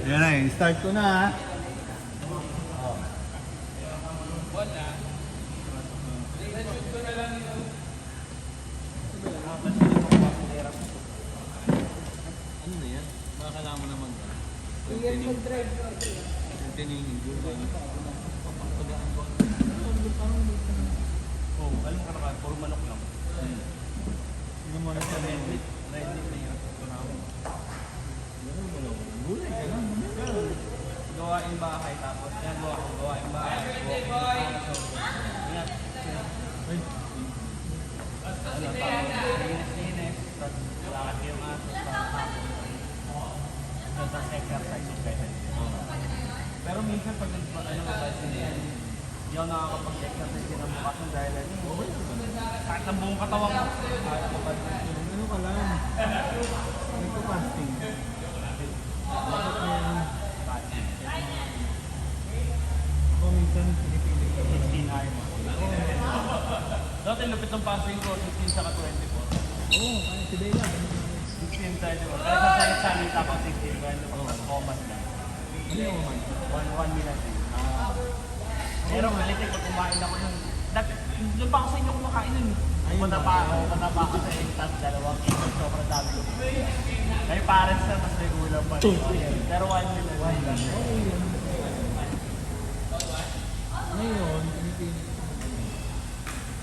Yan na eh, start ko na ha. Ano na yan? Makakala mo naman ba? Iyan mag-drive. Tinihinggo ba? Oo, alam ka na puro manok lang. Hindi mo na sa Red meat na yun. Ito na ako. Gulay ka lang. Gawain bahay tapos yan gawain bahay. Ingat. Ay, Ano tapos linis, tapos lakad yung aso, tapos tapos exercise yung pwede. Pero minsan pag hindi ako nakakapag-exercise din ang bukas ng dahil kahit ang buong katawan ko. ano ka lang? Nagpo-fasting. Bakit mo yan? Ako minsan pinipili ka. 16 hours. Dati lupit ng fasting ko, 16 saka 24. Oo, kaya si Bella. 16 tayo diba? Kaya sa salita ako 16, kaya lumabas commas lang. Ano yung man? 1 minute. Pero malitik pag kumain ako nun. Doon pa ako sa inyo kumakain nun. Punta pa ako sa inyo, tapos 2 kilo, sobrang dami ko. May parents na, mas may ulam pa. Pero 1 minute. Ngayon, pinipili ko.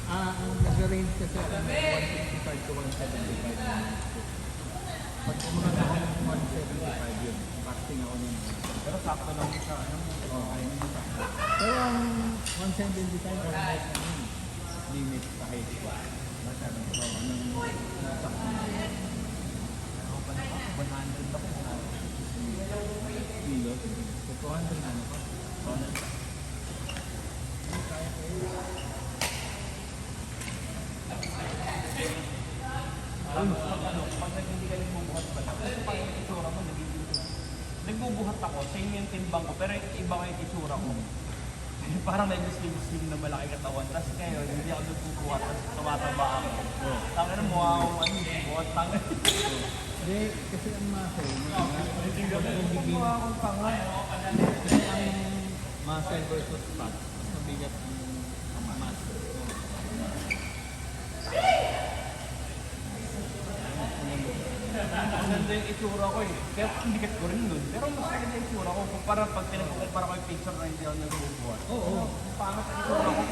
Ang nag-range kasi ako ng 165 to 175. Pag kumakas ako ng 175 yun, fasting ako nun. Pero sakto lang siya. Oo, ayun yung sakto. Pero ang 175 almost limit sa height ko. Masyadong sakto na. Ako pa na 100 ako. Kilo. So 200 na ako. Pag hindi ka nagbubuhat pala, kasi pag yung itsura mo, nagbubuhat ako, same yung timbang ko, pero iba ko yung itsura ko. Parang may muslim na malaki katawan, tapos ngayon, hindi ako nagbubuhat, tapos tumataba ako. Tangin mo, buhat tangin. Hindi, kasi ang muscle, Mukha akong tanga. kasi ang muscle versus fat, mas mabigat ang muscle. Ang ganda yung itsura ko eh. Kaya hindi ko rin nun. Pero mas maganda yung itsura ko. Kumpara pag pinagkukumpara ko yung picture na hindi ako nagbubuhat. Oo. Pangit ang itsura ko.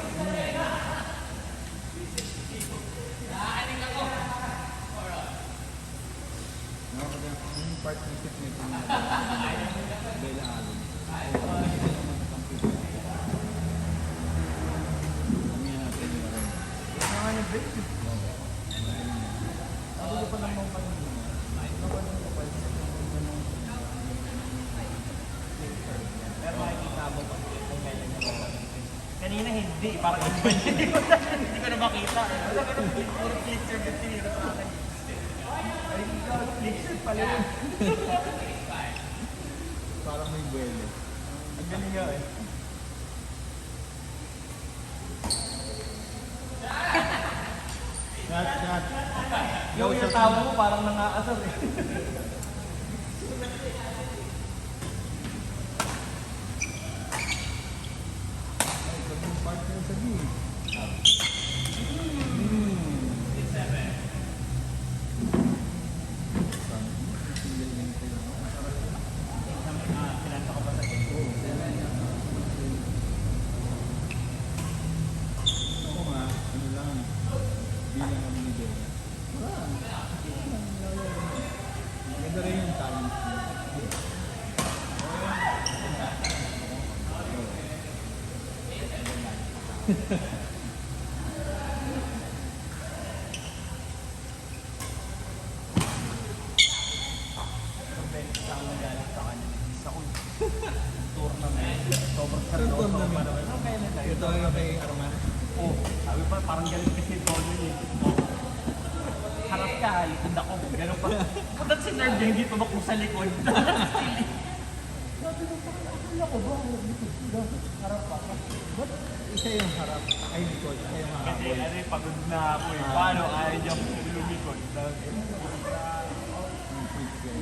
Nakakaganda yung partnership nito na Bella Allen. Kumihan natin yung rin. Yung mga nag-break. Ako ko pa lang mga panahon. Pero makikita mo pag kailan niya. Kanina hindi. Parang hindi ko na makita. Wala ka nang puro picture na tinira sa akin. Ay, picture pala yun. Parang may buwelo. Ang galing nga eh. Shot. Yung tawa mo parang nangaasar eh. Ay, ito yung partner sa game. Single length lang ako. Sinanta ko ba sa game? Ako nga, ano lang, bilang kami ni Bella. Maganda rin yung talent niya. Ang beses ako nagalit sa kanya. Isa ko. Tournament. Sobrang seryoso tournament? pa naman. Ano kailan tayo? Ito yung kay Arman. Oh, sabi pa parang galit kasi todo yun. Harap ka, likod ako. Ganun pa. Punta si Nerve yung hindi tumakbo sa likod. Sabi ko, akala ko ba? Harap pa. Ba't isa yung harap? Ay, likod. Isa yung harap. Kasi ano eh, pagod na ako eh. Paano? Ayaw niya lumikod. Yung freak guy.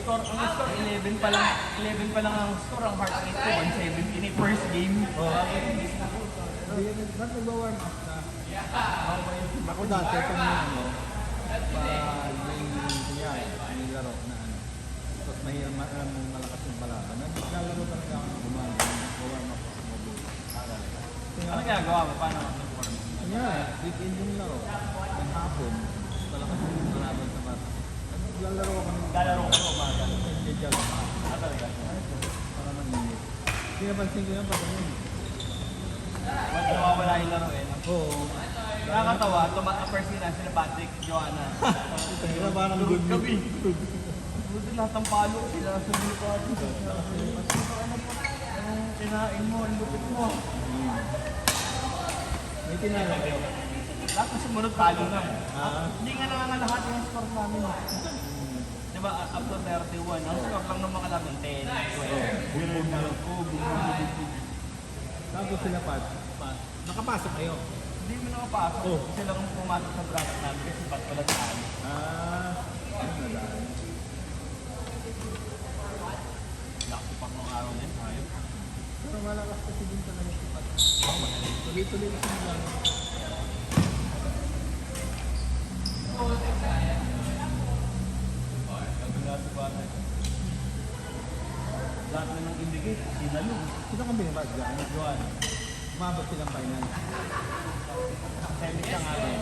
score 11 pa lang, 11 pa lang ang score, ang heart rate ko 170 ni first game. Ba't nag-warm up na? Ako dati, kung may ano, pag may kunyari, may laro na ano, tapos mahirap malakas yung balakan. Naglalaro talaga ako ng warm up ako sa mobile. Ano ginagawa mo? Paano nag-warm up? Kunyari, weekend yung laro, ng hapon, malakas yung balakan sa bata. Naglalaro ako ng Lalaro ko sa umaga. Jejal. Talaga. Para maningit. Pinapansin ko yan pag ano. Nawawala yung laro eh. Oo. Nakakatawa, first year na sila Patrick, Joanna. Kaya parang good Gabi. good. Buti lahat ng palo sila sa mga anong kinain mo, ang lupit mo. May tinala kayo. Lahat na sumunod talo na. Ah. Hindi nga lahat yung score namin. Diba, up to 31. Ang score lang ng mga namin, 10, 12. Bumubog na lang. Oo, bumubog. Tapos sila nakapasok kayo. Hindi mo nakapasok. Oh. Sila lang pumasok sa bracket namin kasi ba't wala tayo. Ano na dahil. Laki pa ng araw na yun, tayo. Pero malakas kasi din talaga si Pat. Tuloy-tuloy kasi nila. Lahat na nang indicate, sinalo. Sino kang binabad dyan? Joanna. Umabot silang final. Semis na nga rin.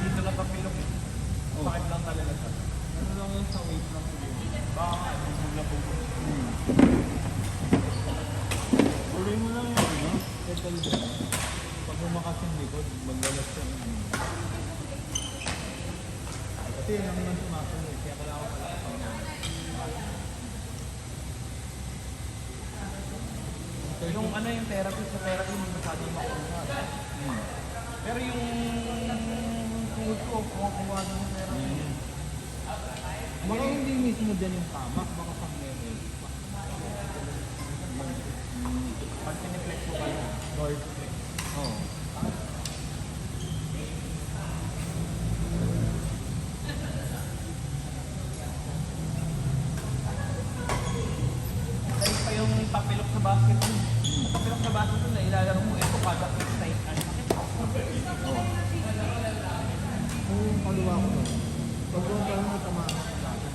Dito na papilok. Bakit lang talaga siya? Ano lang yun sa weight lang siguro. Baka bubog na bubog. Tuloy mo lang yun, no? Settle down. Pag lumakas yung likod, maglalas ka ng ano. Kasi yun ang naman sumasunod. Kaya kailangan ko pala kapag Yung ano yung therapy, sa therapy mo masyadong makuha. Pero yung tuhod ko, kumukuha doon sa therapy. Baka hindi mismo dyan yung tamak, baka pang level. Pag siniflex mo kayo, Lord. Oo. dahil pa yung papilok sa basketball. Papilok sa basketball na ilalaro mo, ito kada time. Oo. Yung kaluwa ko doon. Pag doon ka lang natamaan ako dati.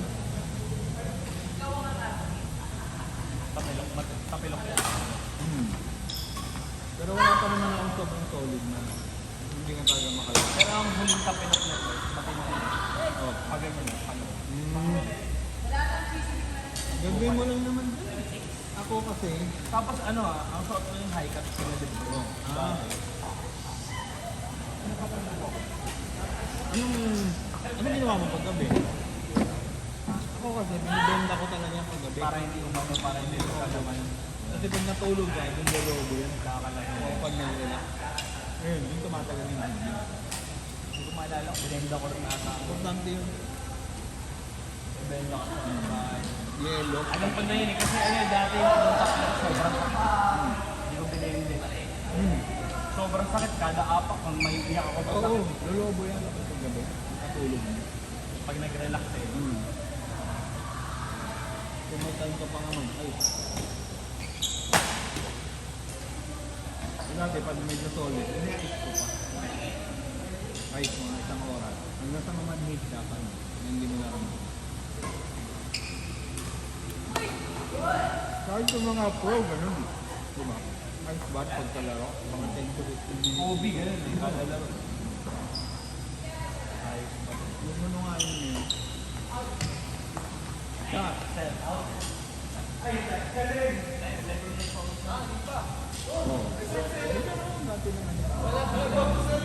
Papilok yan. Pero wala pa naman akong sobrang solid na hindi nga talaga makalala. Pero ang huling papilok na ito, papilok na ito. Oh. Pag ganyan na, palo. Gagawin mo lang naman dyan. Ako kasi, Tapos ano ang suot mo yung high cut sinadid ko. anong ginawa mo paggabi? Ako kasi, binibenda ko talaga yung paggabi. Para hindi umano, para hindi umano. Kasi pag natulog ka, yung lolobo yan. Nakakalaki. O pag nag-relax. Ayun, yung tumatagal yung hindi. Hindi ko maalala kung binenda ko rin ata. Importante yun. Binenda ko sa bahay. Yellow. Alam ko na yun eh, kasi ano dati yung tapos sobrang sakit. Hindi ko pinili. Sobrang sakit, kada apak kung may iyak ako sa Oo, sakit. lolobo yan kapag paggabi. Natulog mo. Pag nag-relax eh. Kung may time ka pa nga ay. Dati pag medyo solid, ini-ice ko pa. Ice mga isang oras. Hanggang sa mamanhid ka pa. Hindi mo nararamdaman. Kahit yung mga pro, ganun. Diba? Ice bath pagkalaro. Mga 10 to 15 minutes. OB, ganun eh. Kada laro. Yung ano nga yun eh. Shot. Oo. Dati naman yan.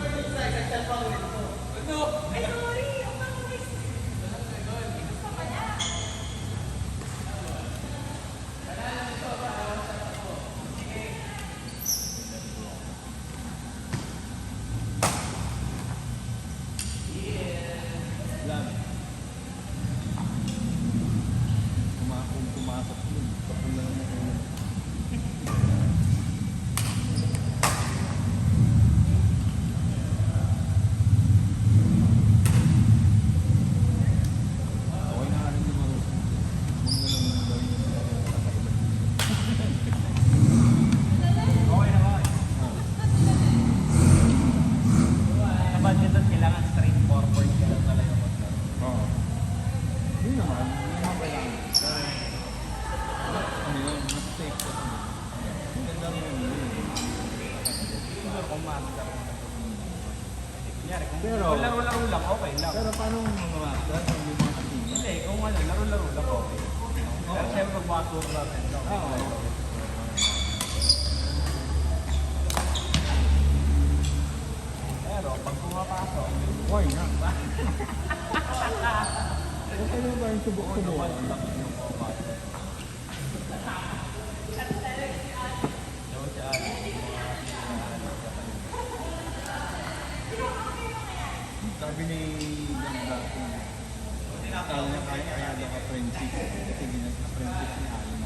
akong master ng nagpapalaro. Kunyari, kung Pero- laro-laro lang, okay lang. Pero paano mo mga master kung yung mga team? Hindi, kung ano, laro-laro lang, okay. Pero Oo. siyempre pag mga tournament, no? Oo. Pero pag pumapasok, Why not? Okay naman ba yung subok-subok? Sabi ni Ganda, sabi niya kaya daw ka-apprentice. Kasi ginag-apprentice ni Alan.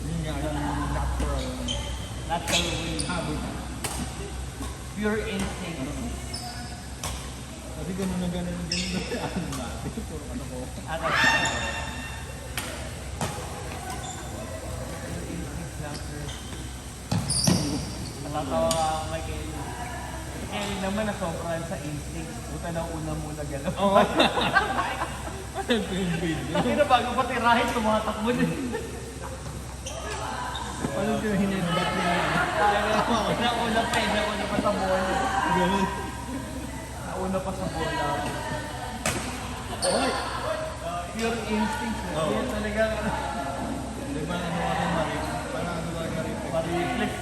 Yun nga yung natural way, habit. pure instinct. Kasi gano'n na gano'n daw si Alan dati. Puro ano ko. At natatawa ako kay Kelly. Kelly naman nasobrahan sa instinct. Buta na una muna galaw. Oo. Ano yung video? Kasi na bago pa tirahin, tumatakbo din. Paano yung hinedbat niya? Nauna pa sa bola. Gano'n. Nauna pa sa bola. Oy! Pure instinct. Oo. Yan talaga. Di ba ano ka rin Marie? Para ano ba yung reflex? Pari-reflex.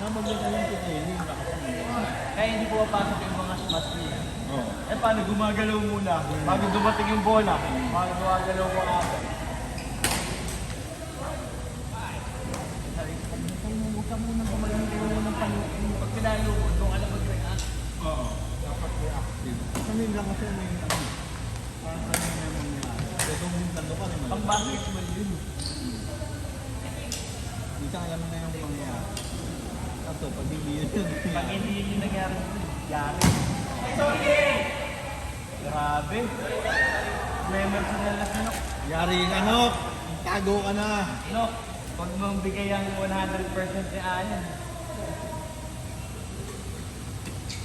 Namaganda yung kitili, yung lakas mo. Kaya hindi pumapasok yung mga smash niya. Oo. Eh paano, gumagalaw muna. Bago dumating yung bola. Bago gumagalaw ko ako. Huwag ka muna gumaling kayo ng panukin. Pag pinalubod, kung alam mag-react. Oo. Dapat reactive. Kasi minsan kasi may ano, parang ano yung mangyayari. Kaya kung minsan doon ka rin Pang basketball yun. minsan alam mo na yung mangyayari. Kaso pag hindi yun yung Pag mangyayari. hindi yun yung nangyari, yari. Grabe. May personal na sinok. Yari yung ano, tago ka na. No, pag mong bigay ang 100% ni Alan,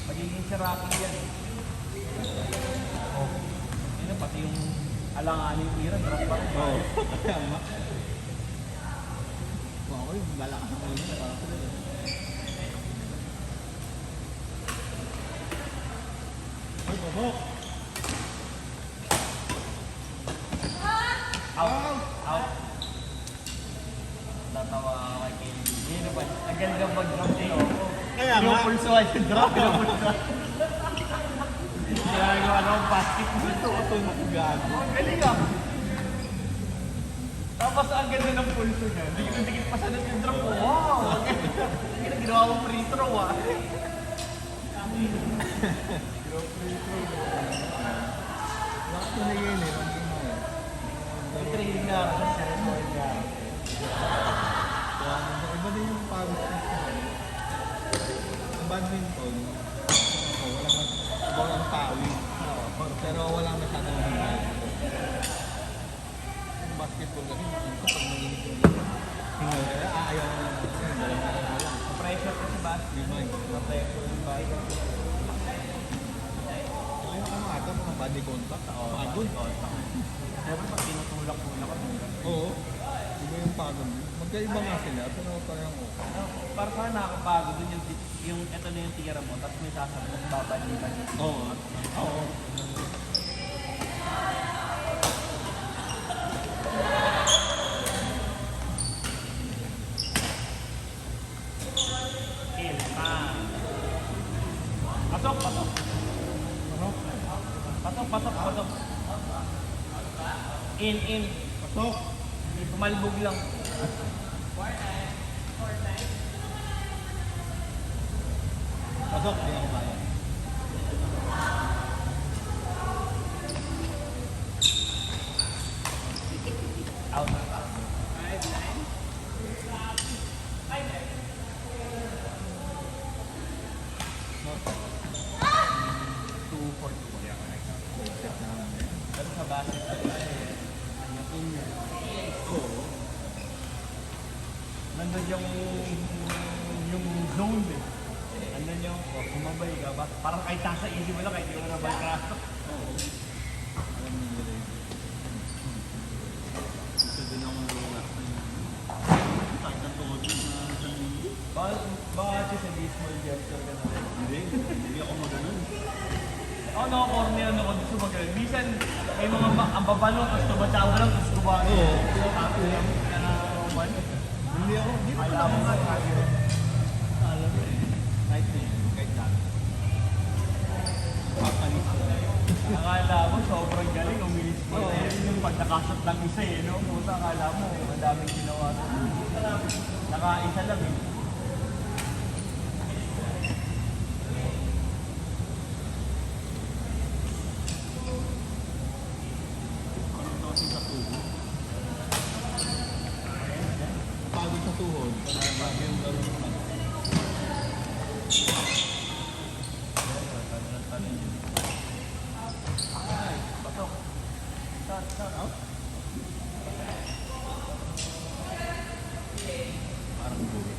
magiging sirapi yan. Oh. Yun na, pati yung alanganing tira, drop pa rin. Oo. Kaya ma. Ako yung malakas ako yun. Parang sila yun. Ay, babok! Out. Out. Natawa ako kay Kelly. Yun na ba? Ang ganda mag-drop niyo. Kaya nga. Pinupulsuhan yung drop. Pinupulsuhan. Ginagawa na akong basketball. Ito na gago. Ang galing ah. Tapos ang ganda ng pulso niya. Dikit pa sa yung drop ko. Wow! Ang ginawa mo free throw ah. Lakas na yun eh. Ang ginawa. May training na ako sa ceremony niya. Kaya iba din yung pagod ko sa ang badminton. Walang pawi. Pero walang masyadong hanggang. Yung basketball kasi minsan pag nanginig yung hingal ka, ayaw na lang. Pressure kasi ba? Diba yun? Pressure yung bike. Yung ano ata, mga body contact. Pagod. Siyempre pag tinutulak-tulak ako. Oo. Iba yung pagod. Magkaiba nga sila, pero parang okay. Para sa nakakapagod dun yung ito na yung tira mo, tapos may sasabi, tapos babalikan. Oo. Oo. In, pasok, pasok. Ano? Pasok. In. Pasok! Pumalbog lang. Pasok! Hindi ako kaya. Out. Two for two. Set na naman eh. Pero sa basketball kasi, yung inner. Oo. Nandun yung zone eh. Nandun yung, kumabay ka ba? Parang kahit nasa easy mo lang, kahit yung nabal ka. Oo. Alam niyo nila yun. Gusto din ako mag-relax na yun. Sakit ang tuhod ko na isang linggo. Baka sa baseball gesture ka na rin. Hindi ako maganon. Ako naka-corner ako gusto magaling. Minsan, may mga ang babalo, tapos tumatsawa lang, tapos gumano. Oo. Tapos lang, nakakuman. Hindi ko Alam mo nga, alam mo eh. Kahit na yun, kahit dami. Papanis ko. akala mo, sobrang galing, umilis mo. Oo. Yung pag nakasot lang isa eh, no? Puta, akala mo, ang daming ginawa. Nakaisa lang eh. Kasi sa tuhod. Pagod sa tuhod. Bago yung laro naman. Ay, patok. Shot out. Parang buwi.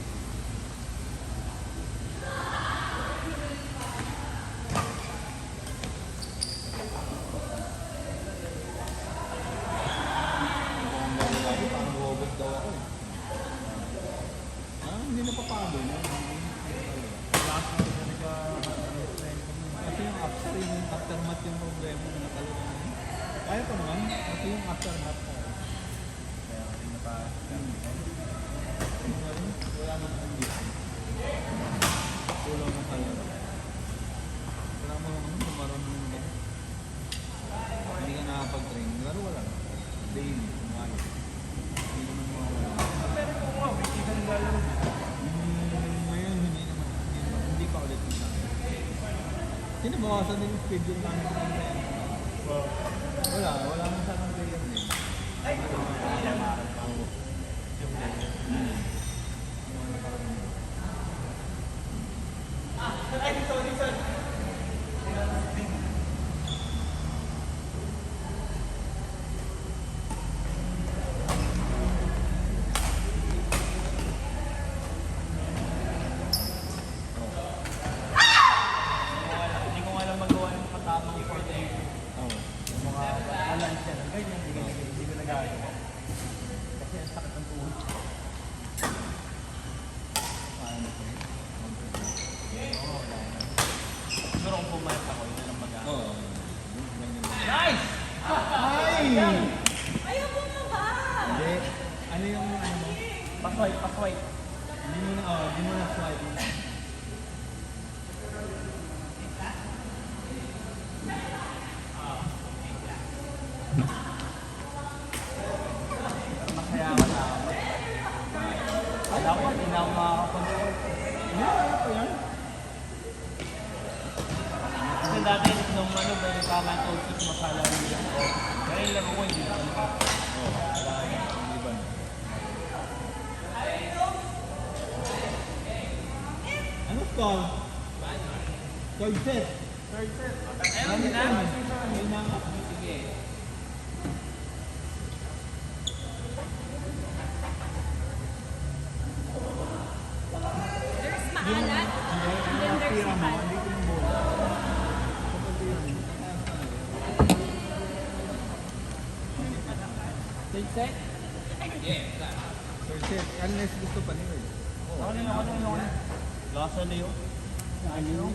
Mukhang bago-bago, parang robot daw ako eh. Hindi napapagod. Last na talaga, Kasi yung upstream, yung aftermath yung problema na talaga. Kaya ko naman, kasi yung aftermath ko. kaya rin na pa. Wala nang condition. Kulang na talaga. Wala mo naman kung marunong mo ba. Hindi ka nakapag-train. Laro wala. Daily. Kumain. Hindi naman mawala. Pero kung wow, hindi ka naglalaro. Ngayon hindi naman. Hindi pa ulit yung namin. Sinabawasan din yung schedule namin ng yan. Wow. Wala nang sarang player din. Kaya maral pa ako. Ay, sorry. Hindi ko nga alam magawa ng katamang court eh. Oo. Yung mga balance yan. Ganyan, hindi ko nagagawa. Kasi ang sakit ng tuhod. Paano ko yun? Oo, wala na. Siguro kung pumayat ako, yun na lang mag-aaral. Oo. Nice! Ay! Ayaw mo na ba? Hindi. Ano yung ano mo? Paswipe. Hindi mo na swipe. Masaya ka na ako. Dapat hindi na ako makakakontrol. Hindi, ano pa yan? Kasi dati nung ano ba yung Kaman Toast masala rin yung coffee. Kaya yung laro ko hindi na ako. Oo. Hindi ba? Ano score? Third set. Third set. Ayun, Ayun na nga. Sige. There's maalat. And then there's Tira mo, mahal. hindi ko yung bola. Kapag tira mo, Third set? third set. Unless gusto pa nila eh. Ako na. Lasa na yun. Ano?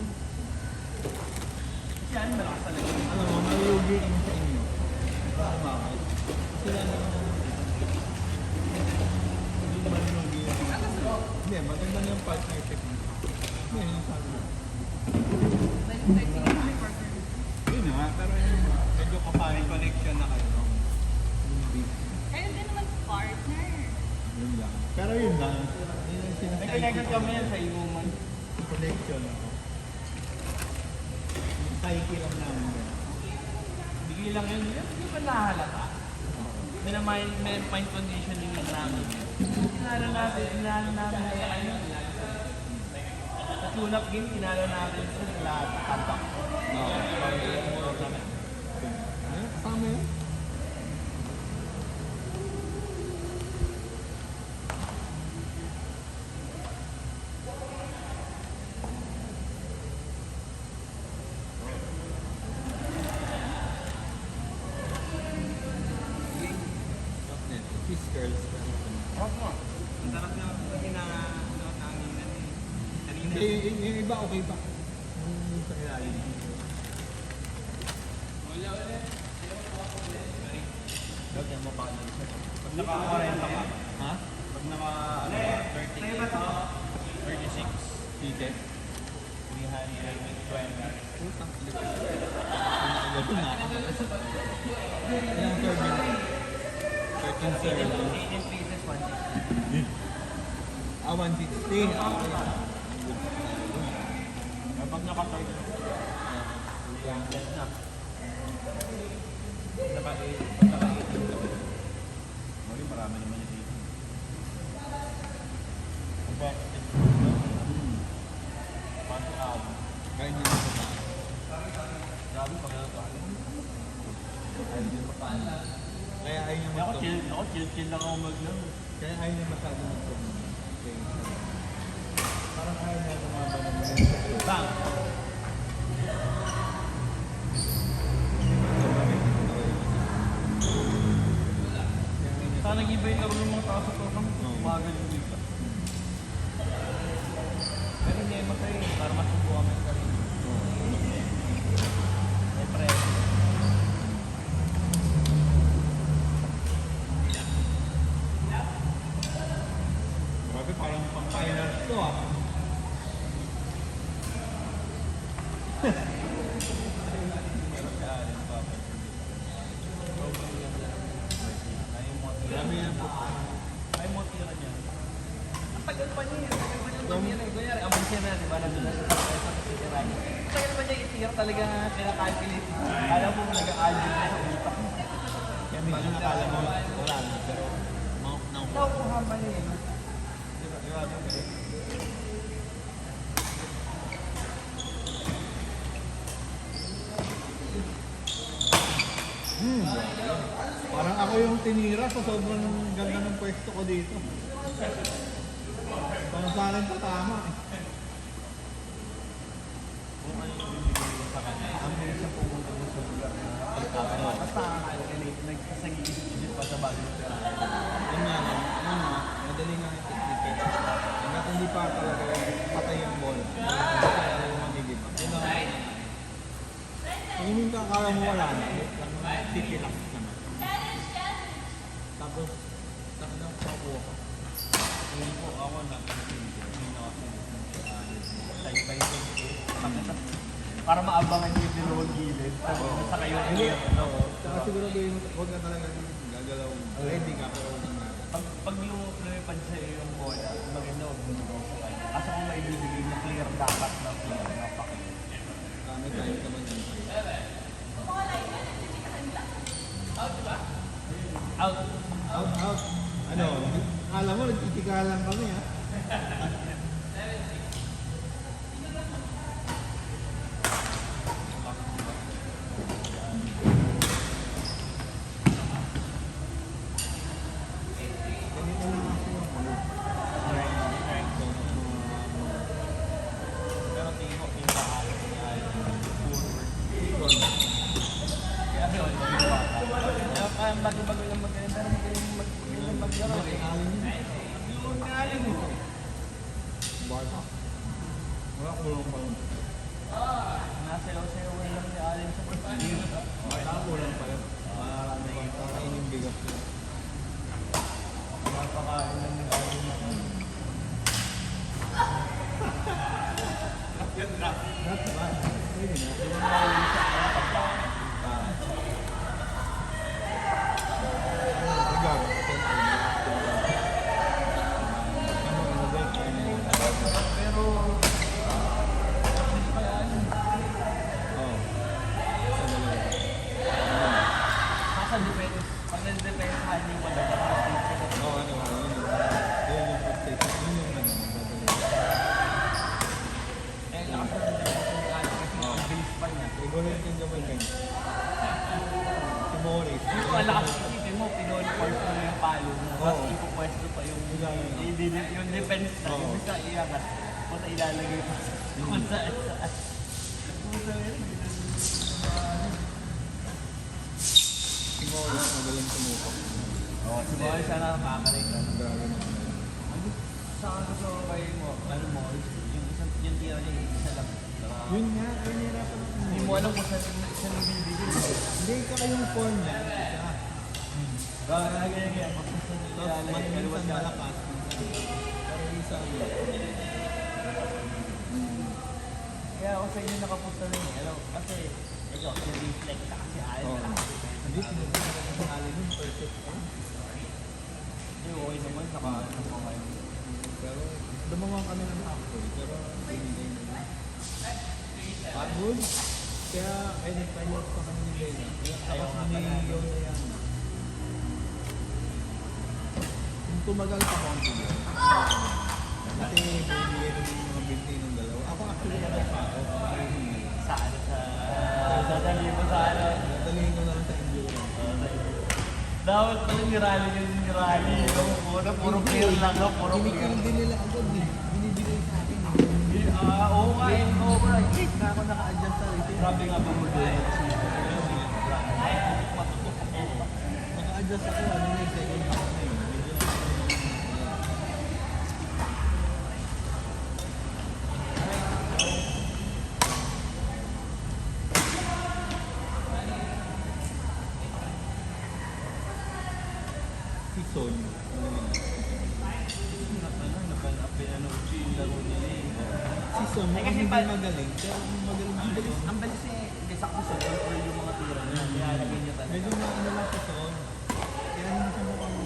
Kasi ano malakas talaga. Alam mo, malugi kami sa inyo. Bakit? Sila naman hindi naman lugi yung hindi, maganda na yung partnership mo. Hindi, yung sabi mo. Yun nga, pero yung medyo kaparing connection na kayo. No? Yung big. Kayo din naman partner. Yun lang. Pero yun lang. Yun yung May sinasabi connected ko. kami yan sa inuman. Connection ako. Yung psyche lang namin yan. Bigay lang yun. Hindi ba nahalata? May mind conditioning lang namin. Kinala namin sa kanya. Sa tune-up game, kinala natin sa lahat. Tapak. Oo. Kasama yun? Kiss girls. Opo. Ang sarap na kasi na nanginan eh. Yung iba okay pa. Yung sa ilalim. Lagyan mo pa ng isa. Pag naka-40 ka, Ha? pag naka 36, Ticket. 320. Putang ina. Ito na ako. Ilang serving? 13 serving. 18 pieces, 160. 160. Kapag naka-30, yan na. Naka-18 ka. Mali, marami naman yung 18. Ang bakit? Pati ako. Kaya hindi mo pa. Grabe pag naka-18. Kaya hindi mo pa. Kaya ayaw niya Ako mag-top. chill lang ako maglaro. Kaya ayaw niya masyado mag-top. Parang ayaw niya lumaba ng mga. Bang! Sana nag-iba yung laro ng mga tao sa program. Umagal yung iba. Pero hindi matay para masubukan mo yung sarili. Siyempre. Grabe, parang pang-finals to ah. Grabe yan po. Ay mo tira niya. Ang tagal pa niya. Ang tagal pa niya. Kunyari, amon siya na, di ba? Nandun na sa City Ride. Ang tagal pa niya itira talaga kinaka-calculate. Alam mo, nag-a-algebra na sa utak. Kaya minsan nakala mo wala na. Pero Ikaw po hamba niya eh. grabe ang galing. Parang ako yung tinira sa sobrang ganda ng pwesto ko dito. Parang sa akin pa tama eh. Kung ano yung bibigay mo sa kanya, ang bilis siya pumunta mo sa lugar na pagkakaroon. Basta nakaka-calculate, nagsasag-isip pa sa bagay ng pera. Yun nga lang, madali nga yung ticket. Hanggat hindi pa talaga patay yung ball. Kaya yung magigiba. Yun lang. Kung hindi ka akala mo wala na, tiki lang naman. Tapos, saka lang pakuha ka. Hindi po ako na hindi na ako side by side. Para maabangan yung dalawang gilid. Sa kayo yung Hindi. gilid. Saka siguro gawin, huwag ka talaga gagalaw. Ready ka pero huwag na. Pag lumipad sa iyo yung bola, maganda huwag mo nito sa kanya. Kasi kung may bibigay na clear dapat na clear na pakit. May time ka man dyan. Out! Out. Ano? Alam mo, nagtitikalan kami ha. Ganito lang ako yung ano. Pero tingin ko, yung pakakit niya ay forward. Kaya yun, magawa ka. Kaya bago-bago lang magaling, pero magaling maglaro eh. Yung ngaling mo. Barca. Wala kulong pa yun. Nasayaw-sayaw lang ni Allen sa pagkakas. Wala kulang pa yun. Marami pa. Kakainin yung bigas yun. Napakain lang ni Allen na. That's right. Pwede na. Sigar. Pero, kaya yun. Oh. Sa dalawa. Nasa defense. Pag nag-defense, hindi mo na Oh, ano, yun yung frustration. Yun yung ano, madali. eh, lakas na defense ni Allen kasi ang bilis pa niya. Siguro yung gawin ganyan. Si Morris. Yung malakas isipin mo, pinol-force mo yung palo mo. Tapos Oo. ipupwesto pa yung Yung defense na. Yung Oo. bisa iangat. Punta ilalagay pa. Kung saan saan. Kung saan Si Morris, magaling tumupok. Oo, si Boy sana makakalit. Grabe na. Sa ano sa kay mo, ano mo, yung isang Yun nga, kaya nahirapan ako. Hindi mo alam kung saan ibibigay. Hindi, saka yung form niya, isa. Ganyan. Tapos minsan malakas. Pero isa Kaya ako sa inyo nakapusta rin eh. Alam, kasi ikaw, reflect ka kasi ayaw Oo. na lang. Hindi, sinunod ko sa pangalan yun, perfect. Hindi, okay naman, nakaano mo ngayon. Pero dumawa kami ng halfway, pero binigay na yun. Good. Kaya anytime pa kami ni Lena. Ayaw Tapos nga ni pala. Yola yan. Kung tumagal pa konti yun. Kasi bibigay rin yung mga binti ng dalawa. Ako actually wala pa ako. Sa ano, sa dali mo sa ano. Dadalhin ko na lang sa endurance. Dapat pala nirally yung nirally. Puro clear lang, no? Puro clear. Kinikil din nila agad eh. Binibigay sa akin eh. Oo nga, oo nga. Late na ako naka-adjust sa rating. Grabe nga ba mo doon? Naka-adjust ako, ano na yung second half na yun. Medyo si Son, si Son, Eh, kasi hindi pa- magaling. Pero magaling si Son. Ang balis eh, hindi sakto sa control yung mga tira niya. Kaya lagay niya talaga. Medyo na ano lang si Son. Kaya hindi siya mukhang...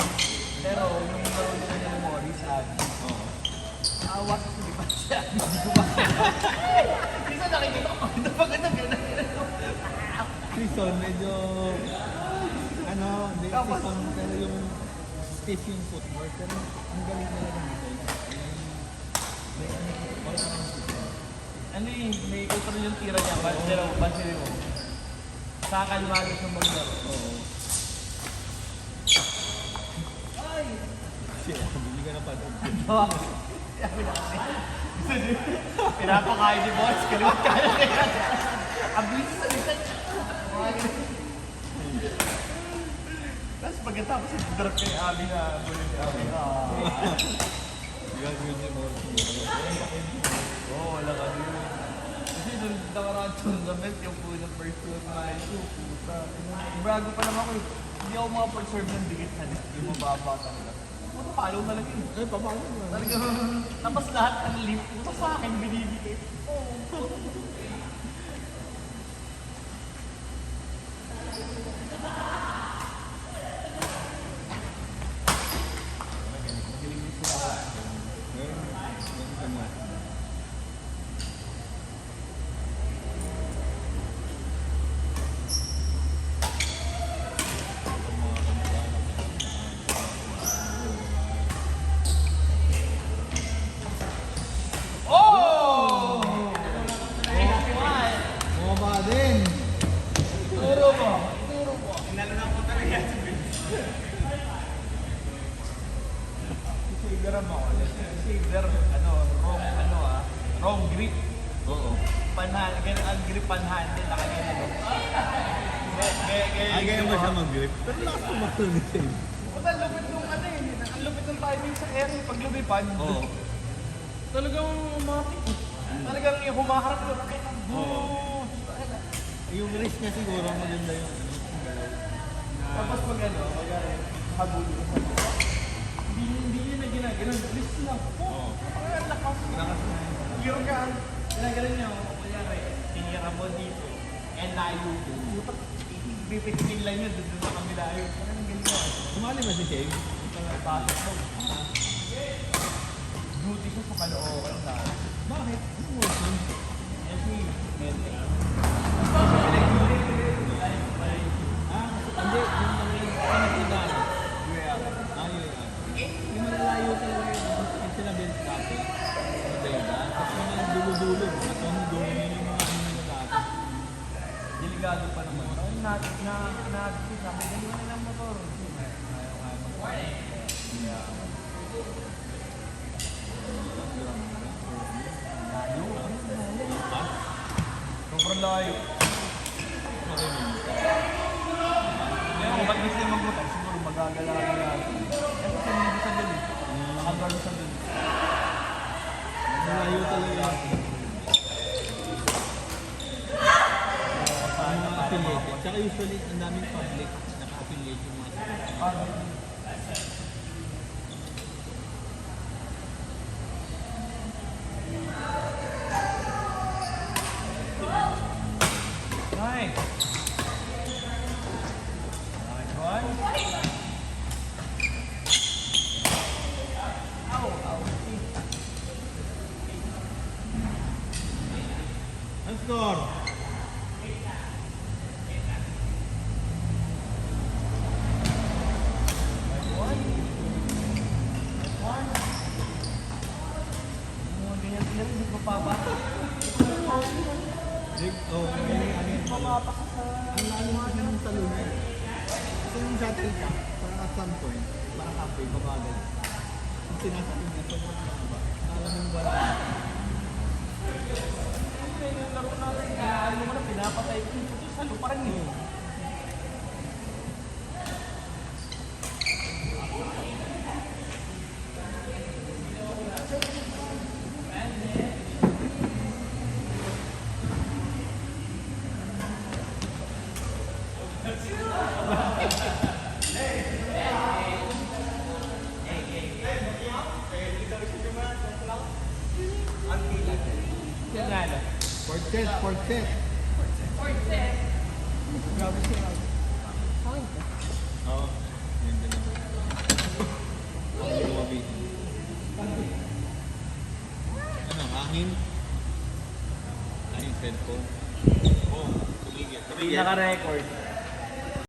Pero yung laro nila ni Morris, Oo. awa sa sulipan siya. Hindi ko ba? Minsan nakikita ko, ito ba ganun? Si Son, medyo... Ano, hindi si Tapos- Son, pero yung stiff yung footwork. Pero ang galing talaga ni Son. May ano, parang si Son. Ano eh, may control yung tira niya. Pansin mo. Kakalmado siya maglaro. Oo. Shit, hindi ka na pa doon. Oh, sabi na kasi. Pinapakain ni boss, kaliwat ka na yan. Abilis sa lisan. Tapos pagkatapos drop kay Abby na bulit ni Abby. Gagawin si Morris. Oo, wala ka rin. Kasi nung nakaraan tournament, yung po ng first tour na ito, puta. Brago pa lang ako eh. Hindi ako makapreserve ng dikit na yung mababa talaga. Puta, palo na lang yun. Eh, papalo na. Talagang, tapos lahat ng lift, puta sa akin binibigay. Oh! Bumaba din. Turo mo. Saver mo ako. Saver, wrong grip. Oo. Panhan, ganun ang grip panhan din, nakaganyan. Ay, ganyan ba siya mag-grip? Pero lakas tumakbo ni Save. Puta, lupit nung ano eh. Ang lupit ng timing sa air eh. Pag lumipan, Oo. talagang matik. Talagang yung humaharap yung rakit. Oo. Yung wrist niya siguro maganda yung ano. Tapos pag habol yung hindi yun na ginaganon. Wrist lang. Oo. Ang lakas. Lakas na yun. Hero ka. Ginaganon niya. Kunyari, tinira mo dito. And layo. Pipitikin lang yun. Doon sa kabila yun. Parang galing mo. Sumali ba si Save? Bakit mo? Duty ko sa Caloocan na. Bakit? Ano mo yun? Kasi, mente. Ah, hindi. Yung nagkakita. Ah, yun. Yung malalayo talaga yun. Yung sila bench captain. Maganda. Tapos yung mga dulo-dulo. At yung dulo yun yung mga ano nila dati. Delikado pa naman. Na-abis sa akin. Dali mo na ng motor. Ayaw nga mag- Layo. Sobrang layo. Kaya kung ba't gusto yung magmotor, siguro magagala ka na. Kasi hindi sa dun eh. Nakagalo sa dun. Malayo talaga. affiliated. Tsaka usually, ang daming public naka-affiliate yung mga Nice! Nice one. Ang score! Mga ganyan sila, hindi pa pabasa. Ang lalo nga ng talon niya. Kasi yung shuttle ka, parang at some point, parang halfway, babagal. Yung sinasabi niya, sobrang haba. Alam mo wala. Siyempre, yung laro natin, ano mo na, pinapatay ko yung puto, salo pa rin eh. Yan nga, no? Fourth set, fourth set. Grabe siya. Oo. Yan din ako. Ang lumabi. Ano, hangin? Hangin cellphone. Oh, tumigil. Hindi naka-record.